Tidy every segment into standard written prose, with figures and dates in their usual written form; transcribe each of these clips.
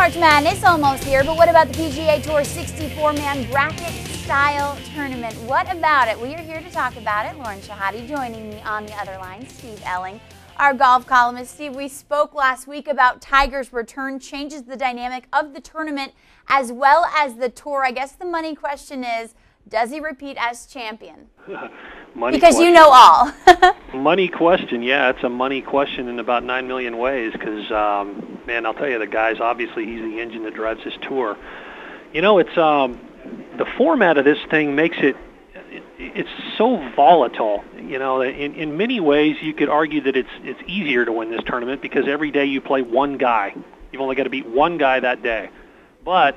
March Madness almost here, but what about the PGA Tour 64-man bracket-style tournament? What about it? We are here to talk about it. Lauren Shehadi joining me on the other line, Steve Elling, our golf columnist. Steve, we spoke last week about Tiger's return changes the dynamic of the tournament as well as the tour. I guess the money question is, does he repeat as champion? Money because question. You know all. Money question, yeah, it's a money question in about 9 million ways because, man, I'll tell you, the guy's obviously he's the engine that drives this tour. You know, it's the format of this thing makes it's so volatile. You know, in many ways you could argue that it's easier to win this tournament because every day you play one guy. You've only got to beat one guy that day. But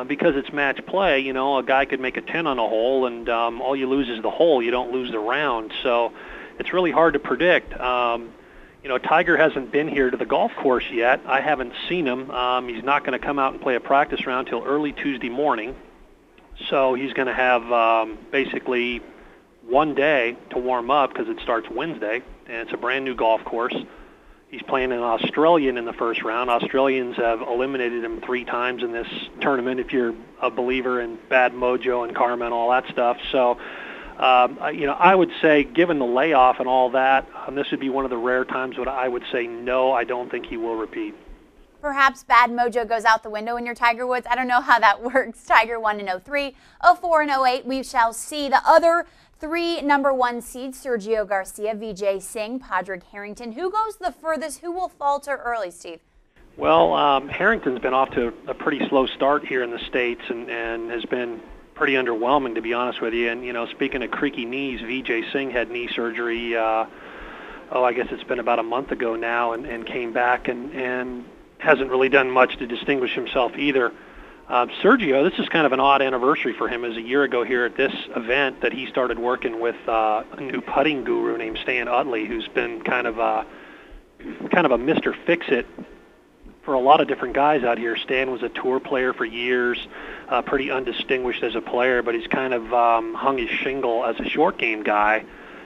because it's match play, you know, a guy could make a 10 on a hole, and all you lose is the hole. You don't lose the round. So it's really hard to predict. You know, Tiger hasn't been here to the golf course yet. I haven't seen him. He's not going to come out and play a practice round till early Tuesday morning. So he's going to have basically one day to warm up because it starts Wednesday, and it's a brand new golf course. He's playing an Australian in the first round. Australians have eliminated him 3 times in this tournament if you're a believer in bad mojo and karma and all that stuff. So, you know, I would say given the layoff and all that, this would be one of the rare times when I would say no, I don't think he will repeat. Perhaps bad mojo goes out the window in your Tiger Woods. I don't know how that works. Tiger won in 03, 04, and 08. We shall see. The other 3 number 1 seeds, Sergio Garcia, Vijay Singh, Padraig Harrington. Who goes the furthest? Who will falter early, Steve? Well, Harrington's been off to a pretty slow start here in the States and has been pretty underwhelming, to be honest with you. And, you know, speaking of creaky knees, Vijay Singh had knee surgery, I guess it's been about a month ago now, and came back and hasn't really done much to distinguish himself either. Sergio, this is kind of an odd anniversary for him. As a year ago here at this event that he started working with a new putting guru named Stan Utley, who's been kind of a Mr. Fix-It for a lot of different guys out here. Stan was a tour player for years, pretty undistinguished as a player, but he's kind of hung his shingle as a short game guy,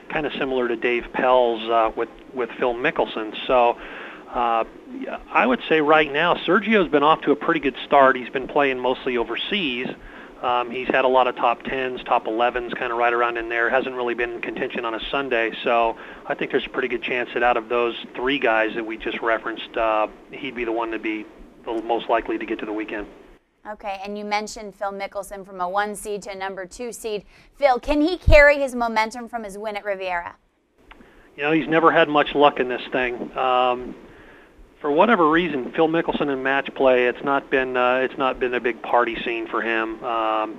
kind of similar to Dave Pell's with Phil Mickelson. So I would say right now Sergio's been off to a pretty good start. He's been playing mostly overseas. He's had a lot of top 10s, top 11s, kind of right around in there. Hasn't really been in contention on a Sunday. So I think there's a pretty good chance that out of those 3 guys that we just referenced, he'd be the one to be the most likely to get to the weekend. Okay, and you mentioned Phil Mickelson from a 1 seed to a number 2 seed. Phil, can he carry his momentum from his win at Riviera? You know, he's never had much luck in this thing. For whatever reason, Phil Mickelson in match play, it's not been a big party scene for him.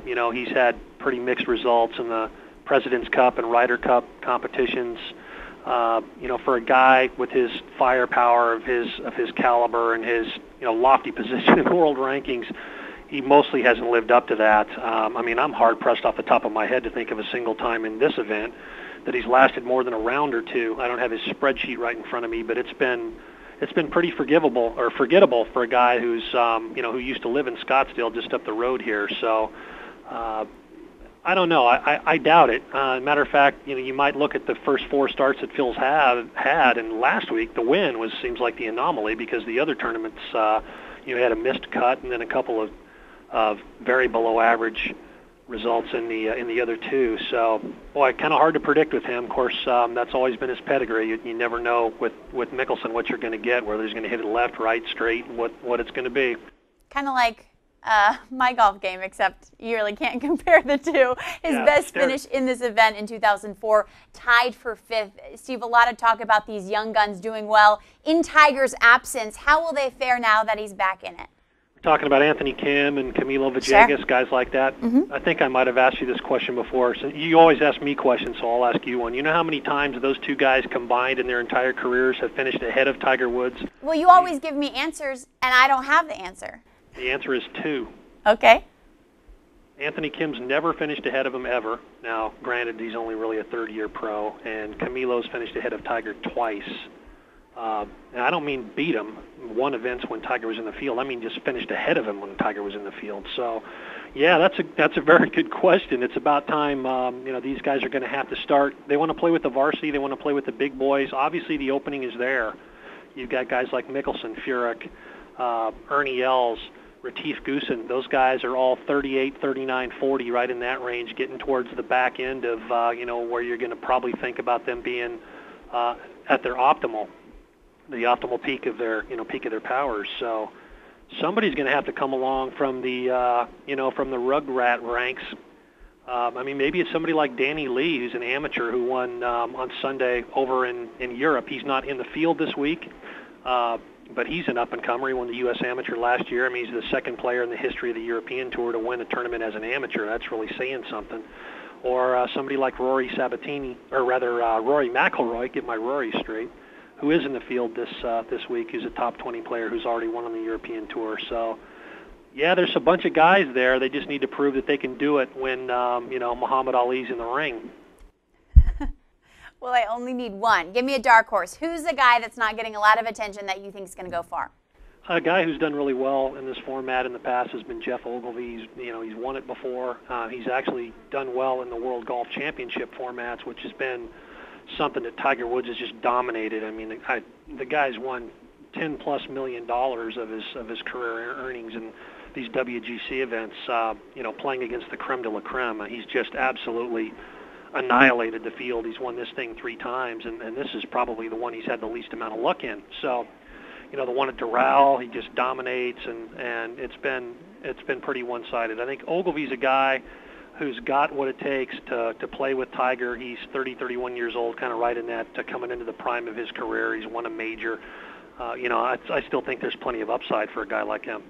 You know, he's had pretty mixed results in the President's Cup and Ryder Cup competitions. You know, for a guy with his firepower, of his caliber, and his lofty position in world rankings, he mostly hasn't lived up to that. I mean, I'm hard pressed off the top of my head to think of a single time in this event that he's lasted more than a round or 2. I don't have his spreadsheet right in front of me, but it's been pretty forgettable for a guy who's who used to live in Scottsdale just up the road here. So I don't know. I doubt it. Matter of fact, you might look at the first 4 starts that Phil's had, and last week the win seems like the anomaly because the other tournaments had a missed cut and then a couple of very below average results in the other 2. So, boy, kind of hard to predict with him. Of course, that's always been his pedigree. You never know with Mickelson what you're going to get, whether he's going to hit it left, right, straight, and what it's going to be. Kind of like my golf game, except you really can't compare the 2. His best finish in this event in 2004, tied for 5th. Steve, a lot of talk about these young guns doing well in Tiger's absence. How will they fare now that he's back in it? Talking about Anthony Kim and Camilo Villegas, sure. Guys like that. Mm-hmm. I think I might have asked you this question before. So you always ask me questions, so I'll ask you one. You know how many times those 2 guys combined in their entire careers have finished ahead of Tiger Woods? Well, you always give me answers, and I don't have the answer. The answer is 2. Okay. Anthony Kim's never finished ahead of him ever. Now, granted, he's only really a third-year pro, and Camilo's finished ahead of Tiger twice. And I don't mean beat him, won events when Tiger was in the field. I mean just finished ahead of him when Tiger was in the field. So, yeah, that's a very good question. It's about time. These guys are going to have to start. They want to play with the varsity. They want to play with the big boys. Obviously, the opening is there. You've got guys like Mickelson, Furyk, Ernie Els, Retief Goosen, those guys are all 38, 39, 40, right in that range, getting towards the back end of, where you're going to probably think about them being at their optimal, the optimal peak of their powers. So somebody's going to have to come along from the, from the rug rat ranks. Maybe it's somebody like Danny Lee, who's an amateur who won on Sunday over in Europe. He's not in the field this week. But he's an up-and-comer. He won the U.S. Amateur last year. He's the second player in the history of the European Tour to win a tournament as an amateur. That's really saying something. Or somebody like Rory McIlroy, get my Rory straight, who is in the field this week, who's a top 20 player who's already won on the European Tour. So, yeah, there's a bunch of guys there. They just need to prove that they can do it when, Muhammad Ali's in the ring. Well, I only need one. Give me a dark horse. Who's the guy that's not getting a lot of attention that you think is going to go far? A guy who's done really well in this format in the past has been Jeff Ogilvy. He's won it before. He's actually done well in the World Golf Championship formats, which has been something that Tiger Woods has just dominated. The guy's won $10+ million of his career earnings in these WGC events. Playing against the creme de la creme. He's just absolutely annihilated the field. He's won this thing 3 times, and this is probably the one he's had the least amount of luck in. So, the one at Doral, he just dominates, and it's been pretty one-sided. I think Ogilvy's a guy who's got what it takes to play with Tiger. He's 30, 31 years old, kind of right in that coming into the prime of his career. He's won a major. I still think there's plenty of upside for a guy like him.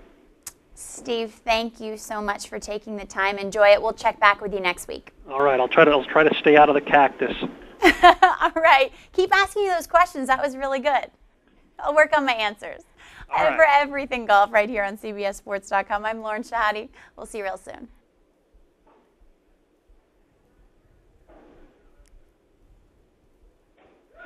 Steve, thank you so much for taking the time. Enjoy it. We'll check back with you next week. All right. I'll try to stay out of the cactus. All right. Keep asking you those questions. That was really good. I'll work on my answers. For Everything Golf right here on CBSSports.com, I'm Lauren Shehadi. We'll see you real soon.